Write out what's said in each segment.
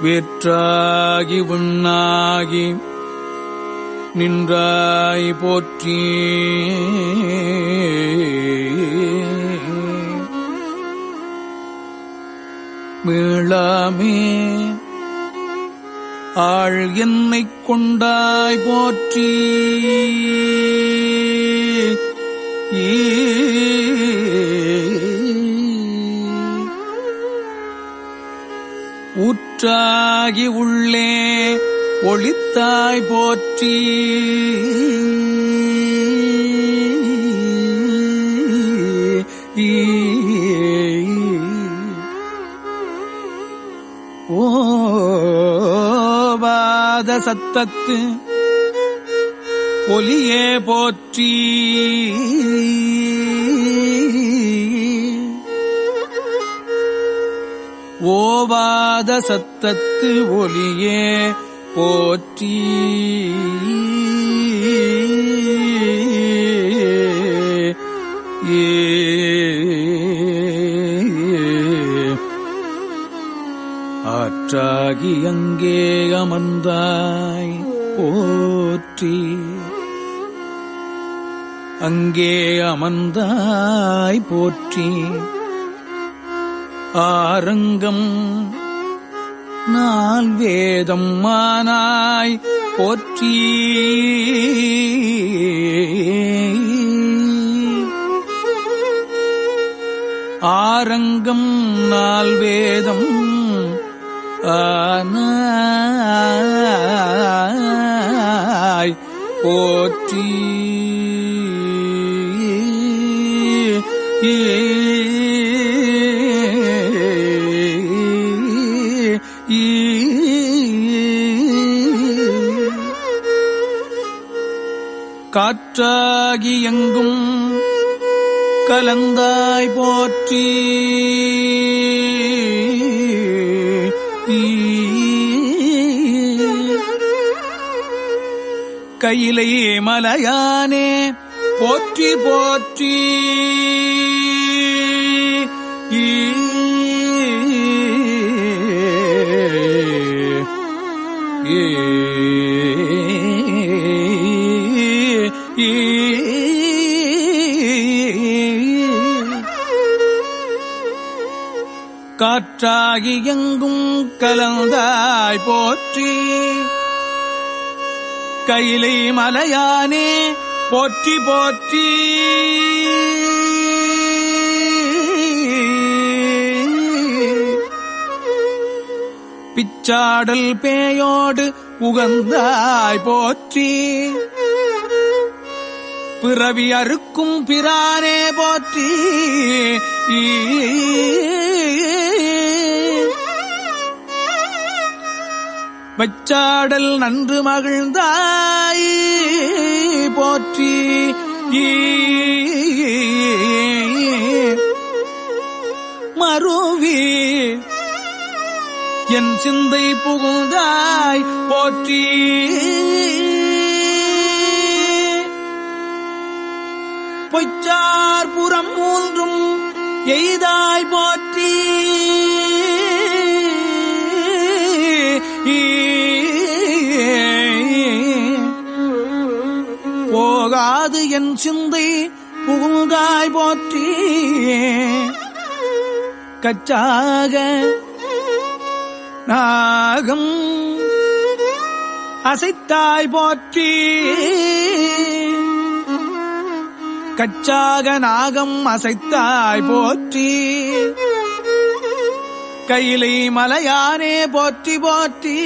வேற்றாகி விண்ணாகி நின்றாய் போற்றி. மீளாமே ஆள் என்னைக் கொண்டாய் போற்றி. ஊற்றாகி உள்ளே ஒளித்தாய் போற்றி. ஓவாத சத்தத்து ஒலியே போற்றி. ஓவாத சத்தத்து ஒலியே போற்றி. ஆற்றாகி அங்கே அமர்ந்தாய் போற்றி. அங்கே அமர்ந்தாய் போற்றி. ஆரங்கம் நால் வேதம் மானாய் போற்றி. ஆரங்கம் நால் வேதம் ஆனாய் போற்றி. காற்றாகி எங்கும் கலந்தாய் போற்றி. கையிலை மலையானே போற்றி போற்றி. காற்றாகி எங்கும் கலந்தாய் போற்றி. கையிலை மலையானே போற்றி போற்றி. பிச்சாடல் பேயோடு உகந்தாய் போற்றி. பிறவி அறுக்கும் பிரானே போற்றி. வச்சாடல் நன்று மகிழ்ந்தாய் போற்றி. மருவி என் சிந்தை புகுந்தாய் போற்றி. பொய்ச்சார் புறம் மூன்றும் எய்தாய் போற்றி. போகாது என் சிந்தை புகுந்தாய் போற்றி. கச்சாக நாகம் அசைத்தாய் போற்றி. கச்சாக நாகம் அசைத்தாய் போற்றி. கையிலை மலையானே போற்றி போற்றி.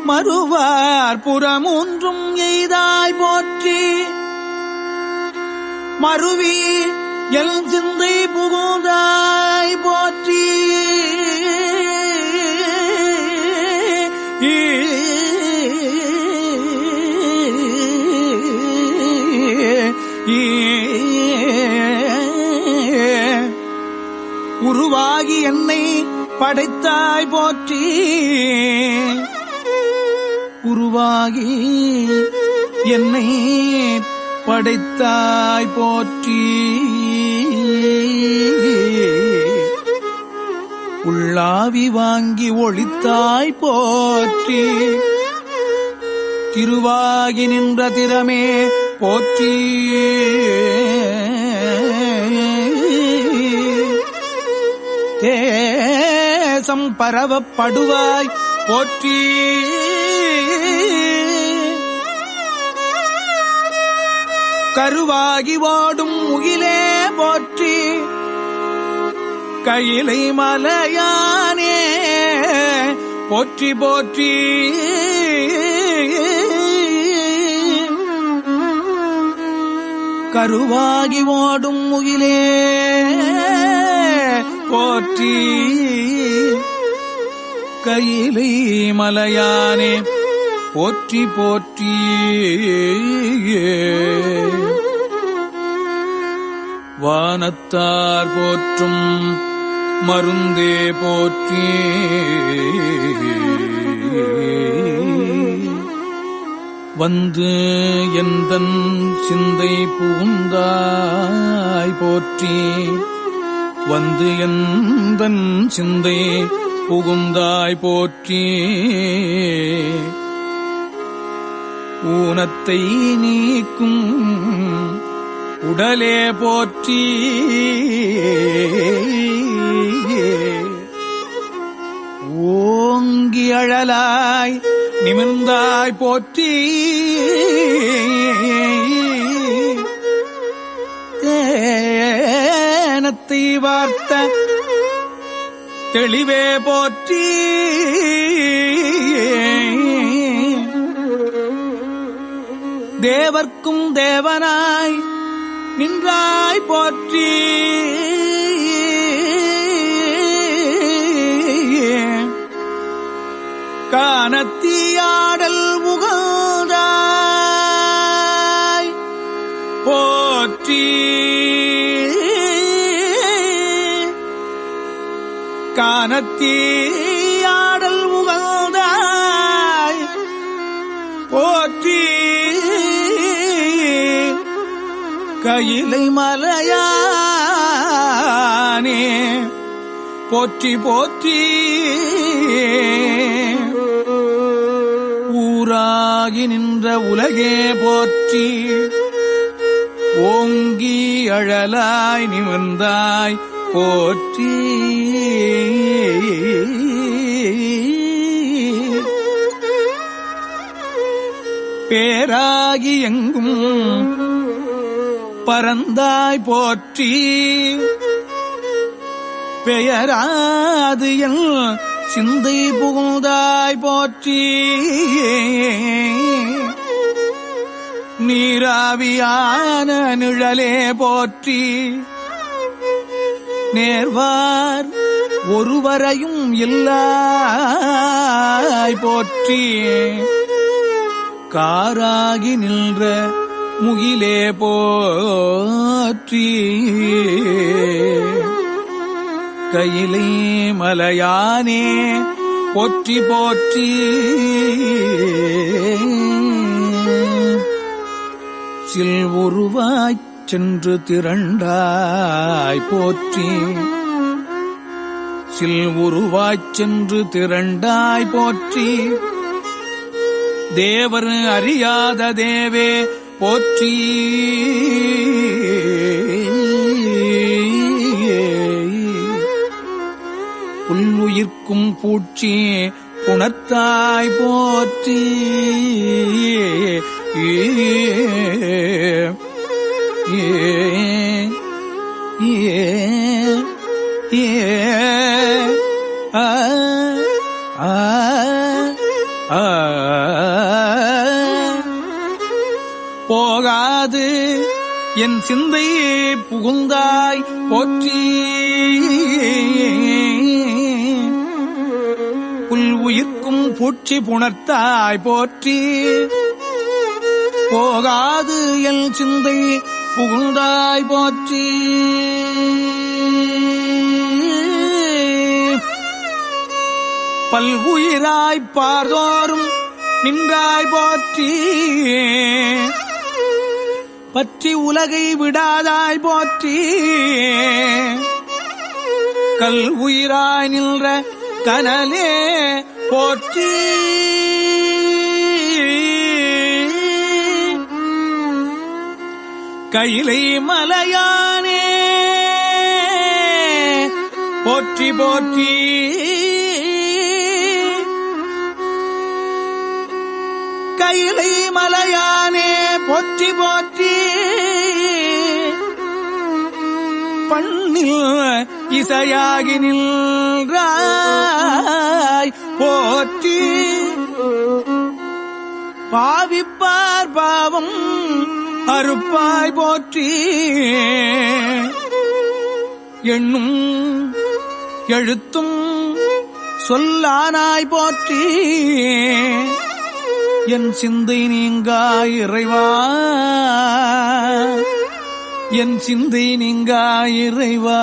மறுவார் புறமூன்றும் எய்தாய் போற்றி. மருவி எல் சிந்தை புகுந்தாய் போற்றி. உருவாகி என்னை படைத்தாய் போற்றி. உருவாகி என்னை படைத்தாய் போற்றி. உள்ளாவி வாங்கி ஒளித்தாய் போற்றி. திருவாகி நின்ற திறமே போற்றி. தேசம் பரவப்படுவாய் போற்றி. கருவாகி ஓடும் முகிலே போற்றி. கையிலை மலையானே போற்றி போற்றி. கருவாகி ஓடும் முகிலே போற்றி. கையிலை மலையானே போற்றி போற்றி. வானத்தார் போற்றும் மருந்தே போற்றி. வந்து எந்தன் சிந்தை புகுந்தாய் போற்றி. வந்து எந்தன் சிந்தை புகுந்தாய் போற்றி. ஊனத்தை நீக்கும் உடலே போற்றி. ஓங்கி அழலாய் நிமிர்ந்தாய் போற்றி. தேனத்தை வார்த்த தெளிவே போற்றி. தேவர்க்கும் தேவனாய் நின்றாய் போற்றி. கானத்தியாடல் உகழ்ந்தாய் போற்றி. கானத்தியாடல் உகழ்ந்தாய் போற்றி. கையிலை மலையானே போற்றி போற்றி. ஊராகி நின்ற உலகே போற்றி. ஓங்கி அழலாய் நிமிர்ந்தாய் போற்றி. பேராகி எங்கும் பரந்தாய் போற்றி. பெயராது என் சிந்தை புகுந்தாய் போற்றி. நீராவியான நிழலே போற்றி. நேர்வார் ஒருவரையும் இல்லாய் போற்றி. காராகி நின்ற முகிலே போற்றி. கையிலை மலையானே போற்றி போற்றி. சில்வுருவாய்ச் சென்று திரண்டாய் போற்றி. சில்வுருவாய்ச் சென்று திரண்டாய் போற்றி. தேவர் அறியாத தேவே போற்றி. புல்லுயிர்க்கும் பூச்சி புணர்த்தாய் போற்றி. போகாது என் சிந்தை புகுந்தாய் போற்றி. புல் உயிர்க்கும் பூச்சி புணர்த்தாய் போற்றி. போகாது என் சிந்தை புகுந்தாய் போற்றி. பல்வுயிராய்ப் பார்தோறும் நின்றாய் போற்றி. பற்றி உலகை விடாதாய் போற்றி கல் உயிராய் நின்ற கனலே போற்றி கையிலை மலையானே போற்றி போற்றி கையிலை மலையானே போற்றி போற்றி பண்ணில் இசையாகி நின்றாய் போற்றி பாவிப்பார் பாவம் அறுப்பாய் போற்றி எண்ணும் எழுத்தும் சொல்லானாய் போற்றி என் சிந்தை நீங்கா இறைவா என் சிந்தை நீங்கா இறைவா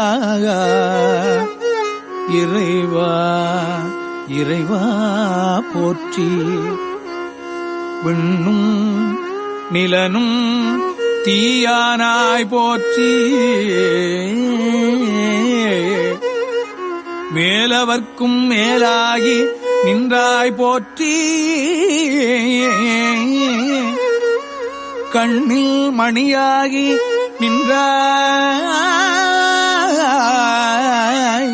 இறைவா இறைவா போற்றி விண்ணும் நிலனும் தீயானாய் போற்றி மேலவர்க்கும் மேலாகி நின்றாய் போற்றி கண்ணில் மணியாகி நின்றாய்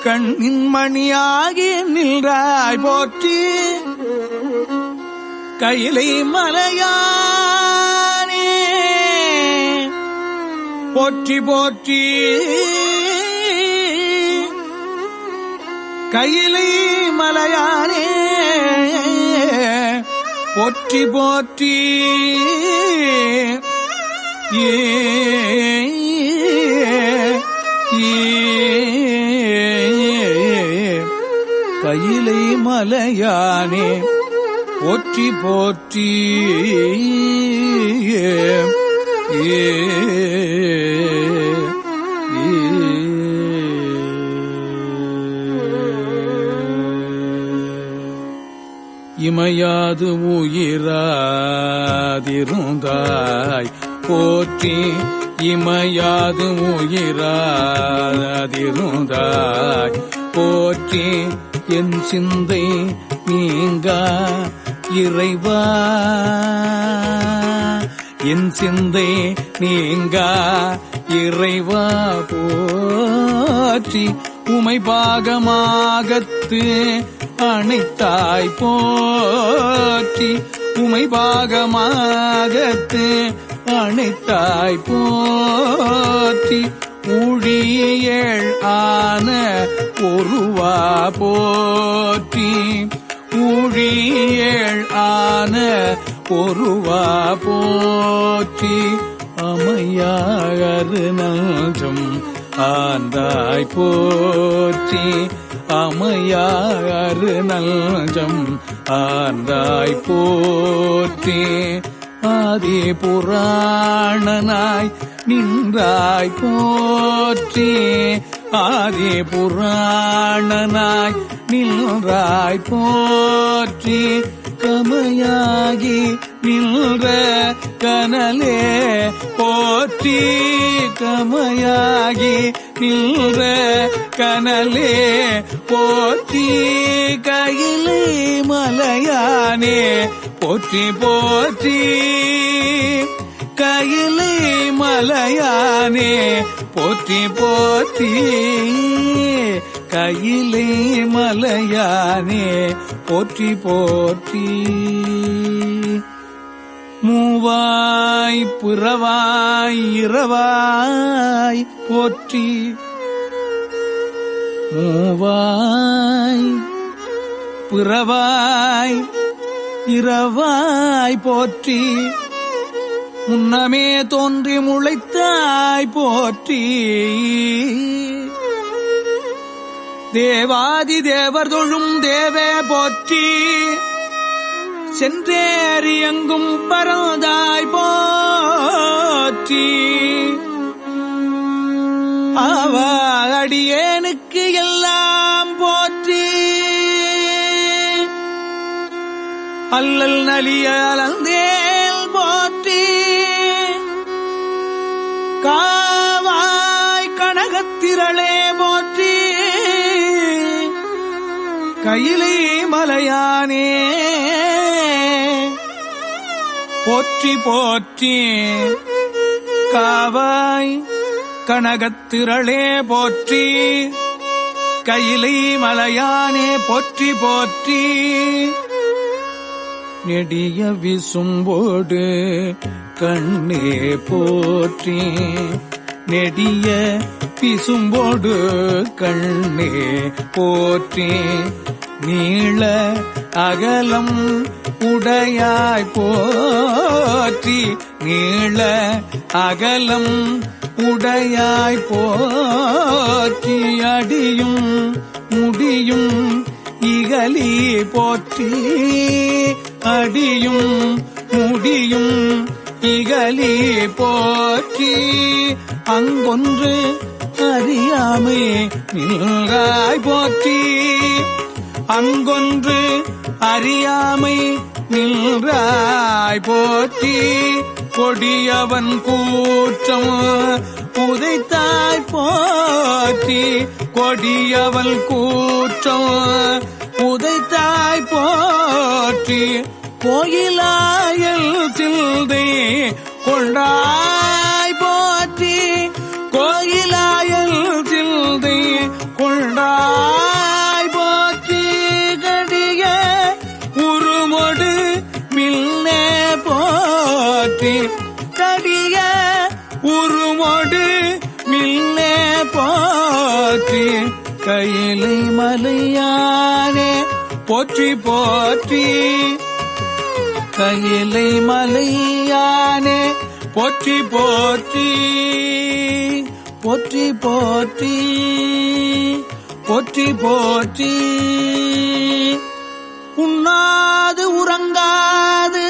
கண்ணின் மணியாகி நின்றாய் போற்றி கையிலை மலையானே போற்றி போற்றி கையிலை மலையானே போற்றி போற்றி கையிலை மலையானே போற்றி போற்றி இமையாது உயிராதிருந்தாய் போற்றி இமையாது உயிராதிருந்தாய் போற்றி என் சிந்தை நீங்கா இறைவா என் சிந்தை நீங்கா இறைவா போற்றி உமை பாகமாகத்து அணைத்தாய் போற்றி உமை பாகமாகத்து அணைத்தாய் போற்றி ஊழியேழ் ஆன ஒருவா போற்றி ஊழியேழ் ஆன ஒருவா போற்றி அமையாகரு நல்கம் ஆந்தாய் போற்றி அமையாகரு நல்கம் ஆந்தாய் போற்றி ஆதி புராணனாய் நின்றாய் போற்றி ஆதி புராணனாய் நின்றாய் போற்றி கமையாகி நின்ற கனலே போற்றி கமையாகி நின்ற கனலே போற்றி கையிலை மலையானே போற்றி போற்றி கையிலை மலையானே போற்றி போற்றி கையிலை மலையானே போற்றி போற்றி மூவாய் புறவாய் இரவாய் போற்றி மூவாய் பிறவாய் இரவாய் போற்றி முன்னமே தோன்றி முளைத்தாய் போற்றி தேவாதி தேவர் தொழும் தேவே போற்றி சென்றேறி எங்கும் பரந்தாய் போற்றி அவ அடியேனுக்கு எல்லாம் போற்றி அல்லல் நலிய அலந்தேல் போற்றி காவாய் கனகத்திரளே போற்றி கையிலை மலையானே போற்றி போற்றி காவாய் கனகத்திரளே போற்றி கையிலை மலையானே போற்றி போற்றி நெடிய விசும்போடு கண்ணே போற்றி நெடிய பிசும்போடு கண்ணே போற்றி நீள அகலம் உடையாய் போற்றி நீள அகலம் உடையாய் போற்றி அடியும் முடியும் இகலி போற்றி அடியும் முடியும் இகலி போற்றி அங்கொன்று அறியாமை நின்றாய் போற்றி அங்கொன்று அறியாமை நின்றாய் போற்றி கொடியவன் கூற்றம் உதைத்தாய் போற்றி கொடியவன் கூற்றம் உதைத்தாய் போற்றி கோயிலாயல் சிந்தை கொண்டாய் போற்றி கோயிலாயல் சிந்தை கொண்டாய் போற்றி கடிய உருமொடு மில்னே போற்றி கடிய உருமொடு மில்னே போற்றி கையிலை மலையானே போற்றி போற்றி கையிலை மலையானே போற்றி போற்றி போற்றி போற்றி போற்றி போற்றி உண்ணாது உறங்காது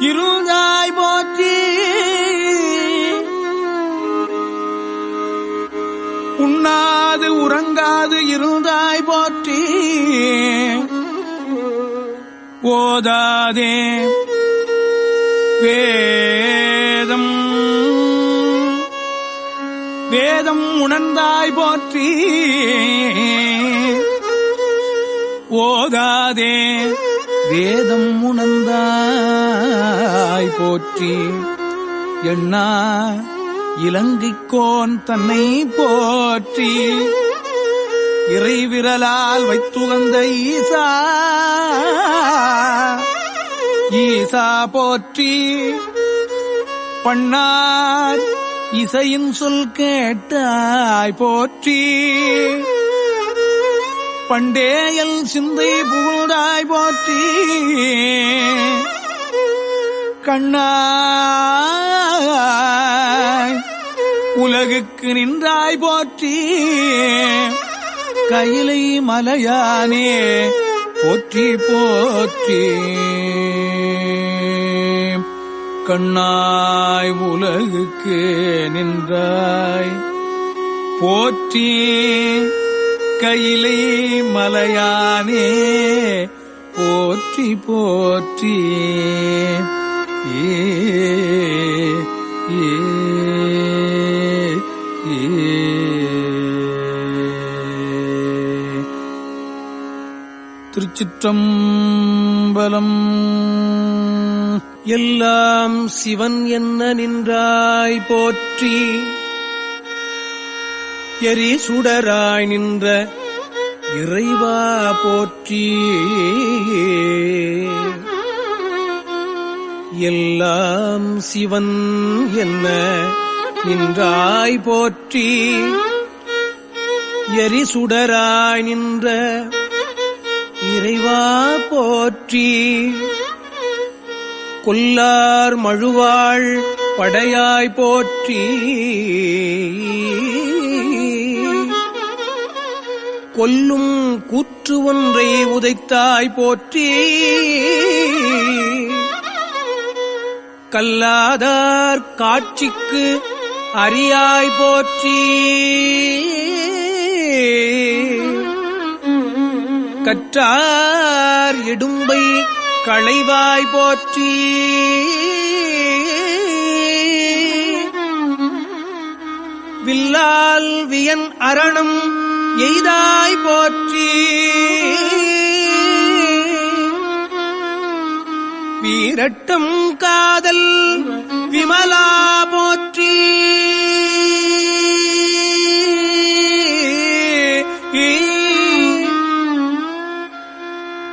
இருந்தாய் போற்றி உண்ணாது உறங்காது இருந்தாய் போற்றி ஓதாதே வேதம் வேதம் உணர்ந்தாய் போற்றி ஓதாதே வேதம் உணர்ந்தாய் போற்றி எண்ணா இலங்கைக்கோன் தன்னை போற்றி இறைவிரலால் வைத்துகந்த ஈசா ஈசா போற்றி பண்ணார் இசையின் சொல் கேட்டாய் போற்றி பண்டேயல் சிந்தை புகழ்ந்தாய் போற்றி கண்ணாய் உலகுக்கு நின்றாய் போற்றி கையிலை மலையானே போற்றி போற்றி கண்ணாய் உலகுக்கு நின்றாய் போற்றி கையிலை மலையானே போற்றி போற்றி திருச்சிற்றம்பலம். எல்லாம் சிவன் என்ன நின்றாய் போற்றி எரி சுடராய் நின்ற இறைவா போற்றி எல்லாம் சிவன் என்ன நின்றாய் போற்றி எரி சுடராய் நின்ற இறைவா போற்றி கொல்லார் மழுவாள் படையாய் போற்றி கொல்லும் கூற்று ஒன்றை உதைத்தாய் போற்றி கல்லாதார் காட்சிக்கு அறியாய் போற்றி கற்றார் இடும்பை களைவாய் போற்றி வில்லால் வியன் அரணம் எய்தாய் போற்றி. வீரட்டம் காதல் விமலா போற்றி.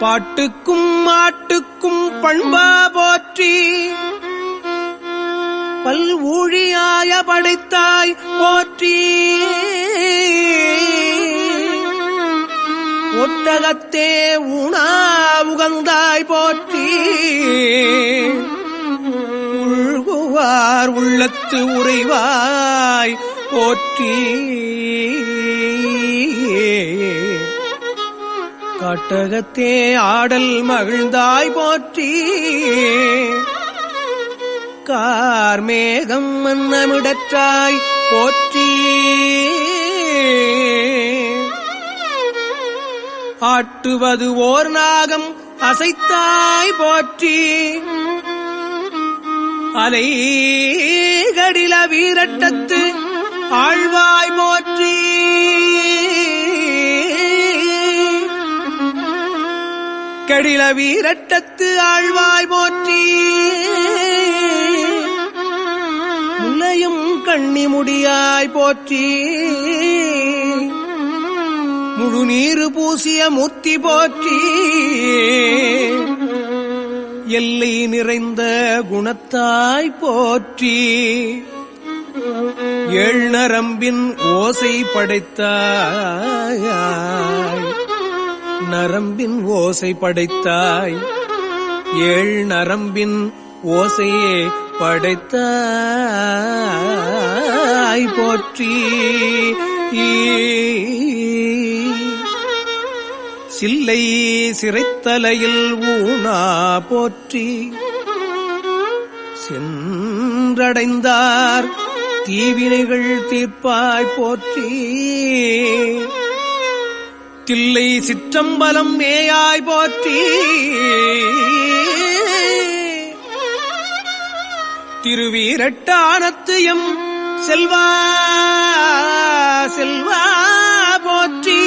பாட்டுக்கும் மாட்டுக்கும் பண்பா போற்றி. பல் ஊழியாய படைத்தாய் போற்றி. ஒட்டகத்தே உணா உகந்தாய் போற்றி. உள்குவார் உள்ளத்து உறைவாய் போற்றி. காட்டகத்தே ஆடல் மகிழ்ந்தாய் போற்றி. கார்மேகம் மன்னமிடற்றாய் போற்றி. ஆட்டுவது ஓர் நாகம் அசைத்தாய் போற்றி. அலைகடில வீரட்டத்து ஆழ்வாய் போற்றி. கடில வீரட்டத்து ஆழ்வாய் போற்றி. முல்லையும் கண்ணி முடியாய் போற்றி. முழுநீரு பூசிய மூர்த்தி போற்றி. எல்லை நிறைந்த குணத்தாய் போற்றி. ஏழ் நரம்பின் ஓசை படைத்தாய். நரம்பின் ஓசை படைத்தாய். ஏழ் நரம்பின் ஓசையே படைத்தாய் போற்றி. சில்லை சிறைத்தலையில் ஊனா போற்றி. சென்றடைந்தார் தீவினைகள் தீர்ப்பாய் போற்றி. தில்லை சிற்றம்பலம் மேயாய் போற்றி. திருவீரட்டானத்து எம் செல்வா செல்வா போற்றி.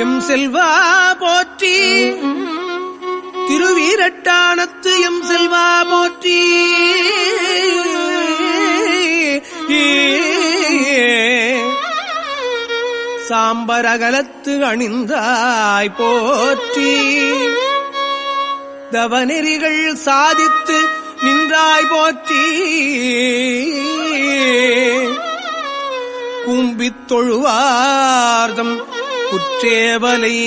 எம் செல்வா போற்றி. திருவீரட்டானத்து எம் செல்வா போற்றி. சாம்பரகலத்து அணிந்தாய் போற்றி. தவநெறிகள் சாதித்து நின்றாய் போற்றி. கும்பித் தொழுவார்தம் குற்றேவலை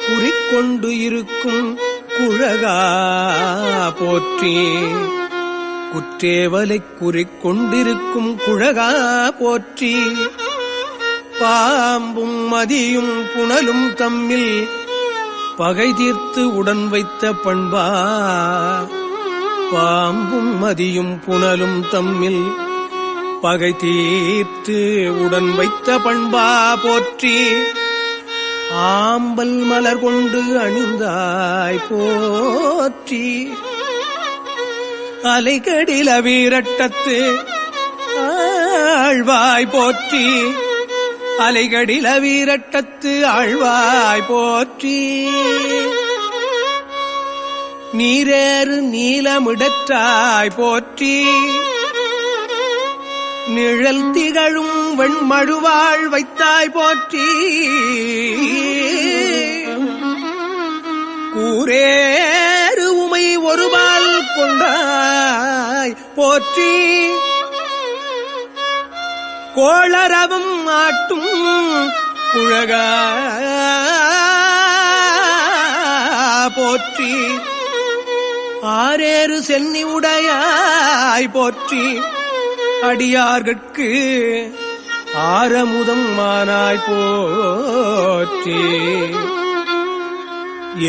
குறிக்கொண்டு இருக்கும் குழகா போற்றி. குற்றேவலை குறிக்கொண்டிருக்கும் குழகா போற்றி. பாம்பும் மதியும் புனலும் தம்மில் பகை தீர்த்து உடன் வைத்த பண்பா. பாம்பும் மதியும் புனலும் தம்மில் பகை தீர்த்து உடன் வைத்த பண்பா போற்றி. ஆம்பல் மலர் கொண்டு அணிந்தாய் போற்றி. அலைகடில வீரட்டத்து ஆழ்வாய் போற்றி. அலைகடில வீரட்டத்து ஆழ்வாய் போற்றி. நீரேறு நீலமிடற்றாய் போற்றி. நிழல் திகழும் வெண்மழுவாள் வைத்தாய் போற்றி. கூரேறு உமை ஒருபால் கொண்டாய் போற்றி. கோளரவும் ஆட்டும் குழகா போற்றி. ஆரேறு சென்னி உடையாய் போற்றி. அடியார்கட்கு ஆரமுதம் மானாய் போற்றி.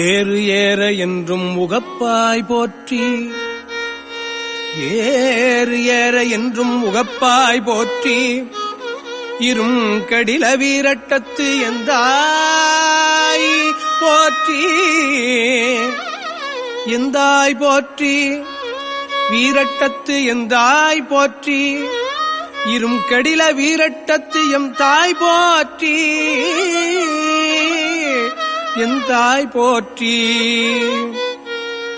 ஏறு ஏற என்றும் உகப்பாய் போற்றி. ஏறு ஏற என்றும் உகப்பாய் போற்றி. இரும் கடில வீரட்டத்து எந்தாய் போற்றி. எந்தாய் போற்றி. வீரட்டத்து எந்தாய் போற்றி. இரும் கெடில வீரட்டத்து எம் தாய் போற்றி என் தாய் போற்றி.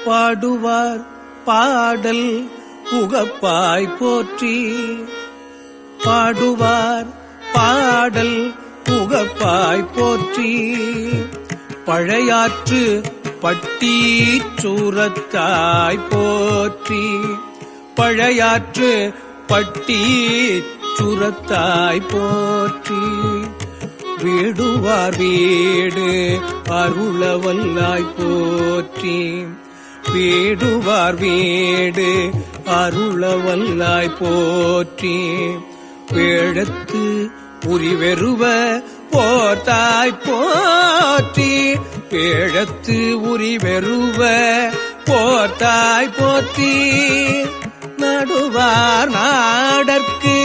பாடுவார் பாடல் உகப்பாய் போற்றி பாடுவார் பாடல் உகப்பாய் போற்றி. பழையாற்று பட்டி சூரத்தாய் போற்றி பழையாற்று பட்டி சூரத்தாய் போற்றி. வீடுவார் வீடு அருளவல்லாய் போற்றி வீடுவார் வீடு அருளவல்லாய் போற்றி. வேழத்து உரிவெருவ போர்த்தாய் போற்றி வேழத்து உரிவெருவ போர்த்தாய் போற்றி. நடுவார் நாடற்கு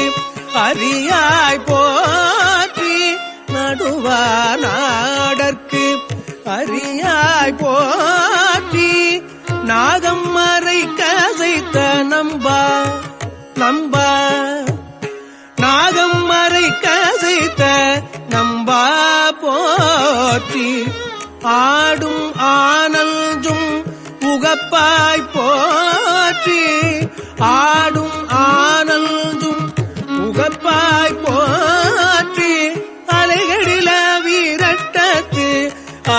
அரியாய் போற்றி நடுவார் நாடற்கு அரியாய் போற்றி. நாகம் மறை கசைத்த நம்பா நாகம் மறை கசைத்த நம்பா போற்றி. ஆடும் ஆனல்ஜும் உகப்பாய் போற்றி ஆடும் ஆனல்ஜும் உகப்பாய் போற்றி. அலைகளில வீரட்டத்து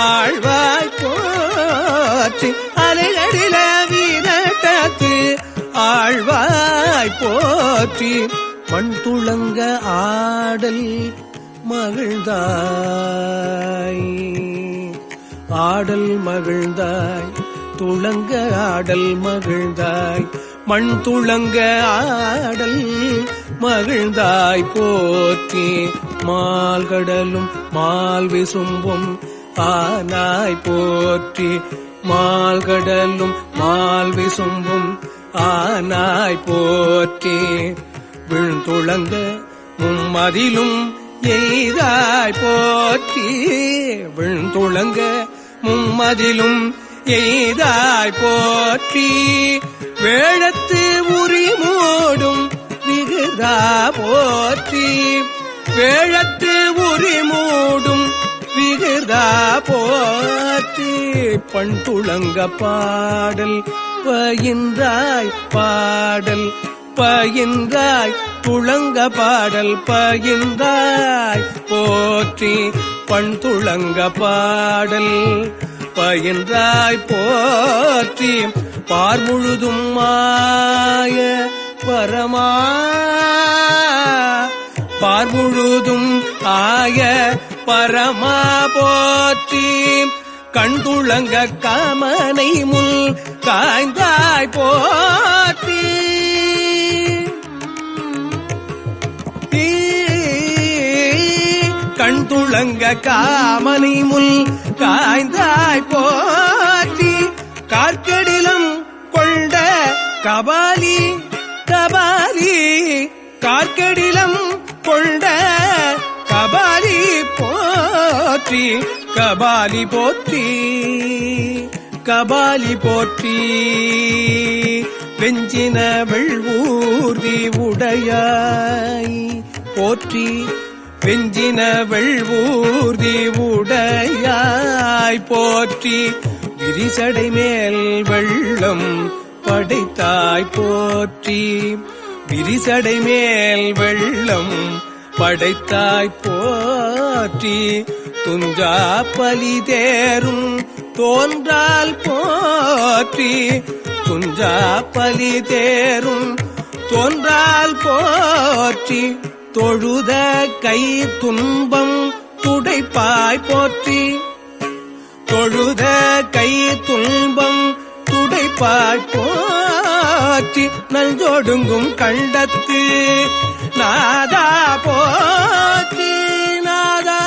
ஆழ்வாய் போற்றி அலைகளில வீரட்டத்து ஆழ்வாய் போற்றி. மண் துளங்க ஆடல் மகிழ்ந்தாய் ஆடல் மகிழ்ந்தாய் துளங்க ஆடல் மகிழ்ந்தாய் மண் துளங்க ஆடல் மகிழ்ந்தாய் போற்றி. மால்கடலும் மால் விசும்பும் ஆனாய் போற்றி மால்கடலும் மால் விசும்பும் ஆனாய் போற்றி. விழுந்துளங்க மும்மதிலும் எய்தாய் போற்றி விழுந்துளங்க மும்மதிலும் எய்தாய் போற்றி. வேழத்து உரி மூடும் விகுதா போற்றி வேழத்து உரி மூடும் விகுதா போற்றி. பண் துளங்க பாடல் பயின்றாய் பாடல் பயின்றாய் துளங்க பாடல் பயின்றாய் போற்றி. பண் துளங்க பாடல் பயின்றாய் போற்றி. பார்முழுதும் மாய பரமா பார்முழுதும் ஆய பரமா போற்றி. கண்துளங்க காமனை முள் காய்ந்தாய் போற்றி கண்துளங்க காமனை முள் காய்ந்தாய் போற்றி. கார்க்கடிலம் கொண்ட கபாலி கபாலி கார்க்கடிலம் கொண்ட கபாலி போற்றி கபாலி போற்றி கபாலி போற்றி. வெஞ்சின வெள்வூர்தி உடையாய் போற்றி வெஞ்சின வெள்வூர்தி உடையாய் போற்றி. விரிசடை மேல் வெள்ளம் படைத்தாய் போற்றி விரிசடை மேல் வெள்ளம் படைத்தாய் போற்றி. துஞ்சா பலி தேரும் தோன்றால் போற்றி துஞ்சா பலி தேரும் தோன்றால் போற்றி. தொழுத கை துன்பம் துடைப்பாய் போற்றி தொழுத கை துன்பம் துடைப்பாய் போற்றி. நல்ஜோடுங்கும் கண்டத்து நாதா போற்றி நாதா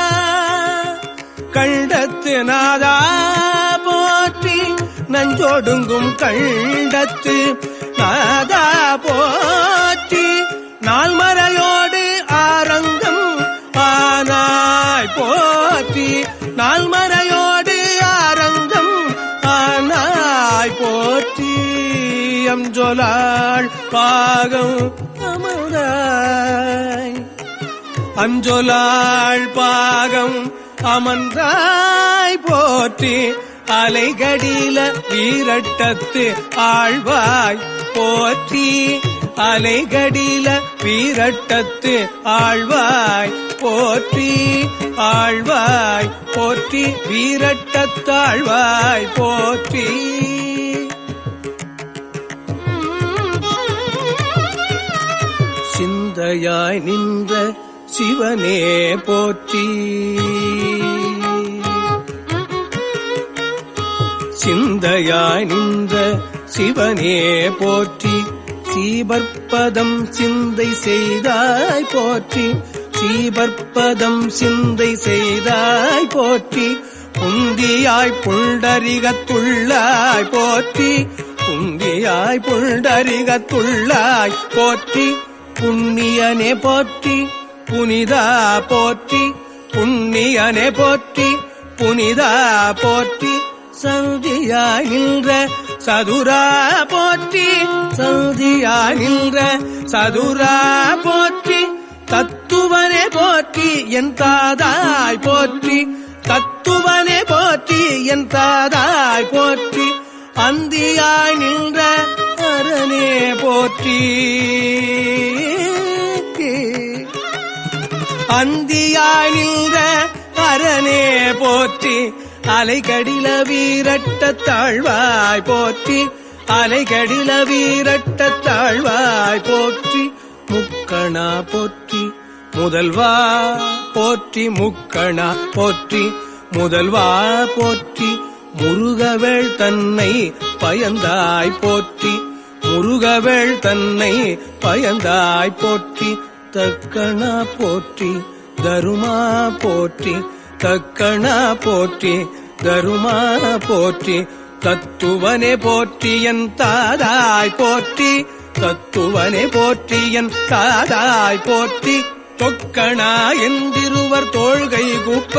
கண்டத்து நாதா போற்றி. நஞ்சோடுங்கும் கண்டத்து நாதா போற்றி. நால்மறையோடு ஆரங்கம் ஆனாய் போற்றி நால்மறையோடு ஆரங்கம் ஆனாய் போற்றி. அம்ஜொலாள் பாகம் அமர்ந்தாய் அஞ்சொலாள் பாகம் அமர்ந்தாய் போற்றி அலைகடில வீரட்டத்து ஆழ்வாய் போற்றி அலைகடில வீரட்டத்து ஆழ்வாய் போற்றி ஆழ்வாய் போற்றி வீரட்டத்தாழ்வாய் போற்றி சிந்தையாய் நின்ற சிவனே போற்றி சிந்தையாய் நின்ற சிவனே போற்றி சீபற்பதம் சிந்தை செய்தாய் போற்றி சீபற்பதம் சிந்தை செய்தாய் போற்றி புந்தியாய் புண்டரிகத்துள்ளாய் போற்றி புந்தியாய் புண்டரிகத்துள்ளாய் போற்றி புண்ணியனே போற்றி புனிதா போற்றி புண்ணியனே போற்றி புனிதா போற்றி சந்தியாய் நின்ற சதுரா போற்றி சந்தியாய் நின்ற சதுரா போற்றி தத்துவனே போற்றி என் தாதாய் போற்றி தத்துவனே போற்றி என் தாதாய் போற்றி அந்தியாய் நின்ற அரணே போற்றி அந்தியாய் நின்ற அரணே போற்றி அலைகடில வீரட்டத்தாழ்வாய் போற்றி அலைகடில வீரட்டத்தாழ்வாய் போற்றி முக்கணா போற்றி முதல்வா போற்றி முக்கணா போற்றி முதல்வா போற்றி முருகவேள் தன்னை பயந்தாய் போற்றி முருகவேள் தன்னை பயந்தாய் போற்றி தக்கணா போற்றி தருமா போற்றி தக்கணா போற்றி தருமா போற்றி தத்துவனே போற்றி என் தாதாய் போற்றி தத்துவனே போற்றி என் தாதாய் போற்றி தொக்கணா என்றிருவர் தோள்கை குப்ப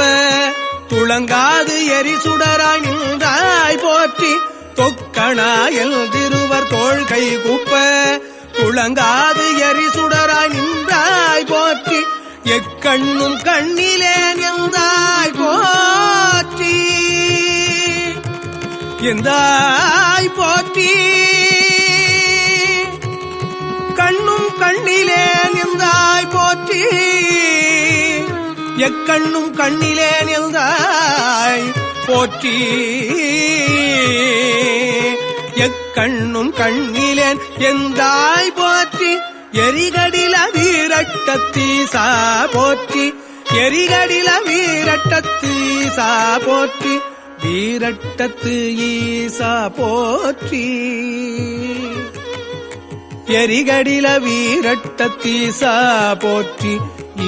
துளங்காது எரிசுடராய் நின்றாய் போற்றி தொக்கணா என்றிருவர் தோள்கை குப்ப துளங்காது எரிசுடராய் நின்றாய் போற்றி எக்கண்ணும் கண்ணிலே எந்தாய் போற்றி எந்தாய் போற்றி கண்ணும் கண்ணிலே எந்தாய் போற்றி எக்கண்ணும் கண்ணிலே எந்தாய் போற்றி எக்கண்ணும் கண்ணிலேன் எந்தாய் போற்றி எரிகடில வீரட்டத்தீசா போற்றி எரிகடில வீரட்டத்தீசா போற்றி வீரட்டத்து ஈசா போற்றி எரிகடில வீரட்டத்தீசா போற்றி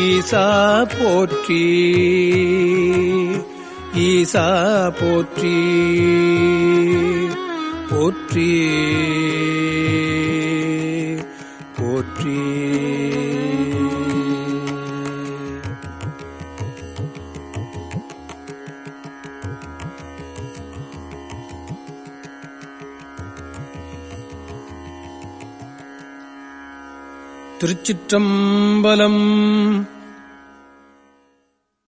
ஈசா போற்றி ஈசா போற்றி போற்றி போற்றி திருச்சிற்றம்பலம்.